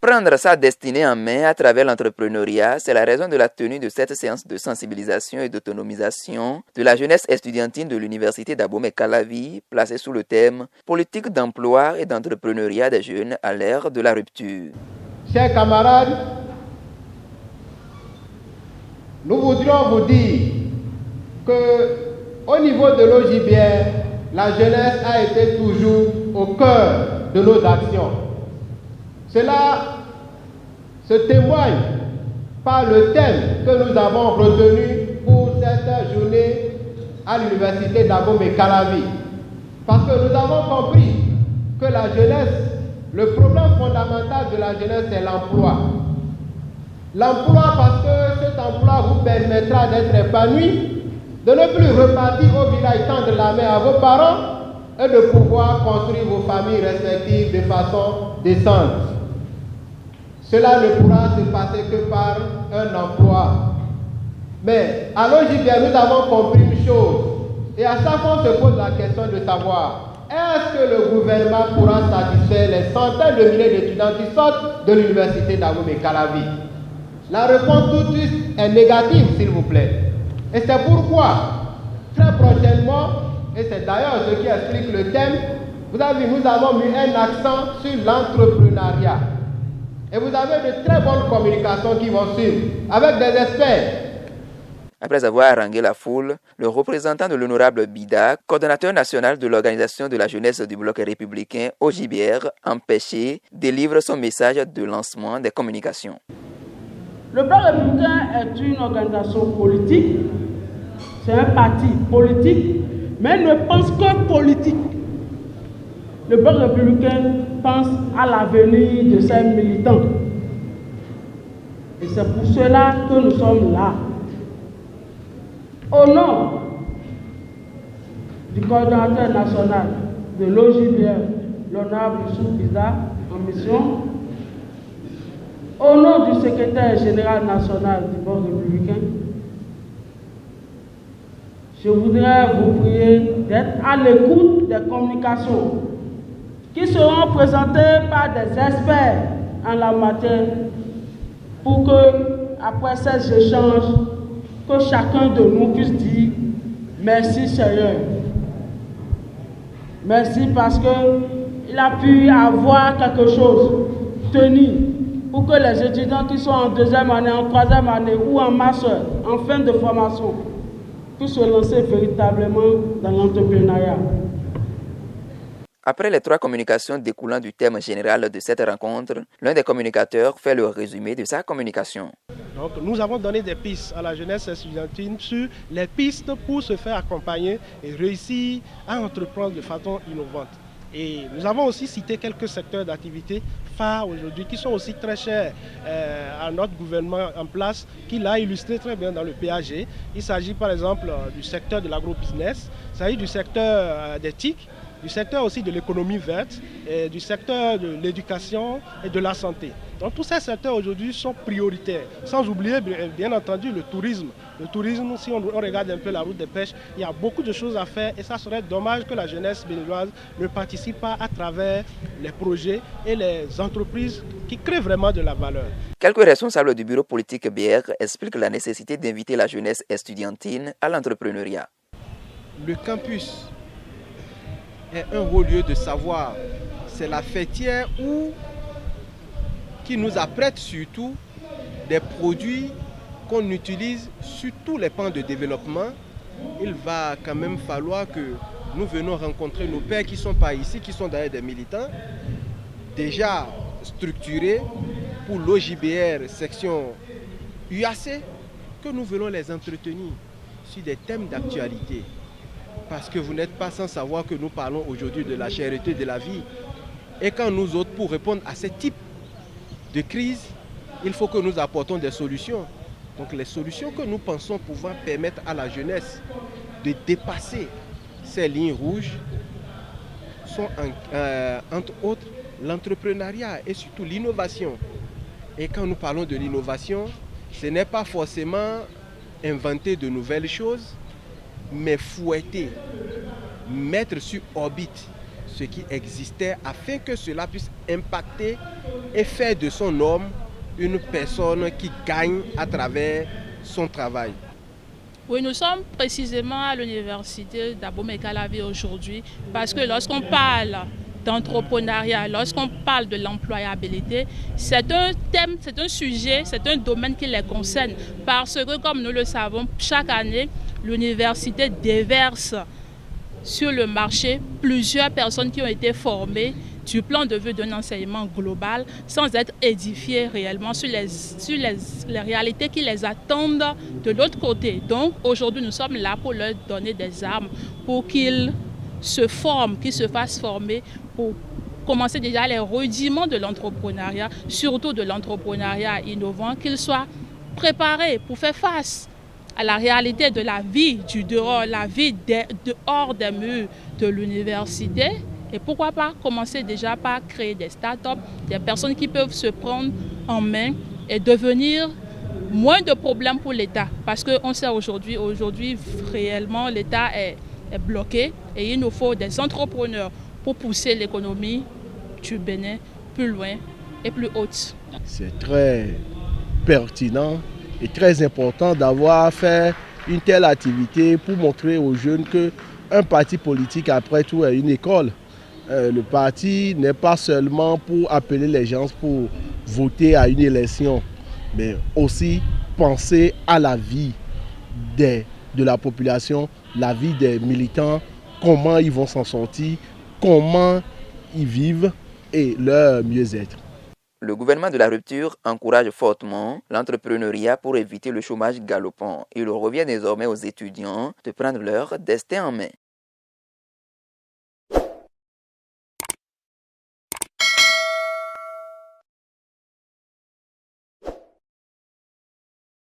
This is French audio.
Prendre sa destinée en main à travers l'entrepreneuriat, c'est la raison de la tenue de cette séance de sensibilisation et d'autonomisation de la jeunesse estudiantine de l'université d'Abomey-Calavi, placée sous le thème « Politique d'emploi et d'entrepreneuriat des jeunes à l'ère de la rupture ». Chers camarades, nous voudrions vous dire qu'au niveau de l'OJBR, la jeunesse a été toujours au cœur de nos actions. Cela se témoigne par le thème que nous avons retenu pour cette journée à l'université d'Abomey-Calavi. Parce que nous avons compris que la jeunesse, le problème fondamental de la jeunesse, c'est l'emploi. L'emploi parce que cet emploi vous permettra d'être épanoui, de ne plus repartir au village tendre la main à vos parents et de pouvoir construire vos familles respectives de façon décente. Cela ne pourra se passer que par un emploi. Mais à l'OJBR, nous avons compris une chose. Et à chaque fois, on se pose la question de savoir, est-ce que le gouvernement pourra satisfaire les centaines de milliers d'étudiants qui sortent de l'université d'Abomey-Calavi? La réponse tout de suite est négative, s'il vous plaît. Et c'est pourquoi, très prochainement, et c'est d'ailleurs ce qui explique le thème, vous avez vu, nous avons mis un accent sur l'entrepreneuriat. Et vous avez de très bonnes communications qui vont suivre, avec des experts. Après avoir harangué la foule, le représentant de l'honorable Bida, coordonnateur national de l'organisation de la jeunesse du bloc républicain OJBR, empêché, délivre son message de lancement des communications. Le bloc républicain est une organisation politique, c'est un parti politique, mais ne pense que politique. Le bloc républicain pense à l'avenir de ses militants. Et c'est pour cela que nous sommes là. Au nom du coordonnateur national de l'OJBR, l'honorable Youssouf Bida, en mission, au nom du secrétaire général national du bloc républicain, je voudrais vous prier d'être à l'écoute des communications qui seront présentées par des experts en la matière pour que, après ces échanges, que chacun de nous puisse dire merci Seigneur. Merci parce qu'il a pu avoir quelque chose tenu pour que les étudiants qui sont en deuxième année, en troisième année ou en master, en fin de formation, puissent se lancer véritablement dans l'entrepreneuriat. Après les trois communications découlant du thème général de cette rencontre, l'un des communicateurs fait le résumé de sa communication. Donc, nous avons donné des pistes à la jeunesse estudiantine sur les pistes pour se faire accompagner et réussir à entreprendre de façon innovante. Et nous avons aussi cité quelques secteurs d'activité phares aujourd'hui qui sont aussi très chers à notre gouvernement en place, qui l'a illustré très bien dans le PAG. Il s'agit par exemple du secteur de l'agrobusiness, il s'agit du secteur des TIC, du secteur aussi de l'économie verte, et du secteur de l'éducation et de la santé. Donc tous ces secteurs aujourd'hui sont prioritaires, sans oublier bien entendu le tourisme. Le tourisme, si on regarde un peu la route des pêches, il y a beaucoup de choses à faire et ça serait dommage que la jeunesse béninoise ne participe pas à travers les projets et les entreprises qui créent vraiment de la valeur. Quelques responsables du bureau politique BR expliquent la nécessité d'inviter la jeunesse estudiantine à l'entrepreneuriat. Le campus est un haut lieu de savoir. C'est la fêtière qui nous apprête surtout des produits qu'on utilise sur tous les pans de développement. Il va quand même falloir que nous venons rencontrer nos pairs qui ne sont pas ici, qui sont d'ailleurs des militants, déjà structurés pour l'OJBR section UAC, que nous venons les entretenir sur des thèmes d'actualité. Parce que vous n'êtes pas sans savoir que nous parlons aujourd'hui de la cherté de la vie. Et quand nous autres, pour répondre à ce type de crise, il faut que nous apportons des solutions. Donc les solutions que nous pensons pouvoir permettre à la jeunesse de dépasser ces lignes rouges sont entre autres l'entrepreneuriat et surtout l'innovation. Et quand nous parlons de l'innovation, ce n'est pas forcément inventer de nouvelles choses, mais fouetter, mettre sur orbite ce qui existait afin que cela puisse impacter et faire de son homme une personne qui gagne à travers son travail. Oui, nous sommes précisément à l'université d'Abomey-Calavi aujourd'hui parce que lorsqu'on parle d'entrepreneuriat, lorsqu'on parle de l'employabilité, c'est un thème, c'est un sujet, c'est un domaine qui les concerne parce que, comme nous le savons, chaque année, l'université déverse sur le marché plusieurs personnes qui ont été formées du plan de vue d'un enseignement global sans être édifiées réellement sur les réalités qui les attendent de l'autre côté. Donc aujourd'hui, nous sommes là pour leur donner des armes pour qu'ils se forment, qu'ils se fassent former pour commencer déjà les rudiments de l'entrepreneuriat, surtout de l'entrepreneuriat innovant, qu'ils soient préparés pour faire face à la réalité de la vie du dehors, la vie dehors des murs de l'université. Et pourquoi pas commencer déjà par créer des startups, des personnes qui peuvent se prendre en main et devenir moins de problèmes pour l'État. Parce qu'on sait aujourd'hui réellement, l'État est bloqué et il nous faut des entrepreneurs pour pousser l'économie du Bénin plus loin et plus haute. C'est très pertinent et très important d'avoir fait une telle activité pour montrer aux jeunes qu'un parti politique, après tout, est une école. Le parti n'est pas seulement pour appeler les gens pour voter à une élection, mais aussi penser à la vie de la population, la vie des militants, comment ils vont s'en sortir, comment ils vivent et leur mieux-être. Le gouvernement de la rupture encourage fortement l'entrepreneuriat pour éviter le chômage galopant. Il revient désormais aux étudiants de prendre leur destin en main.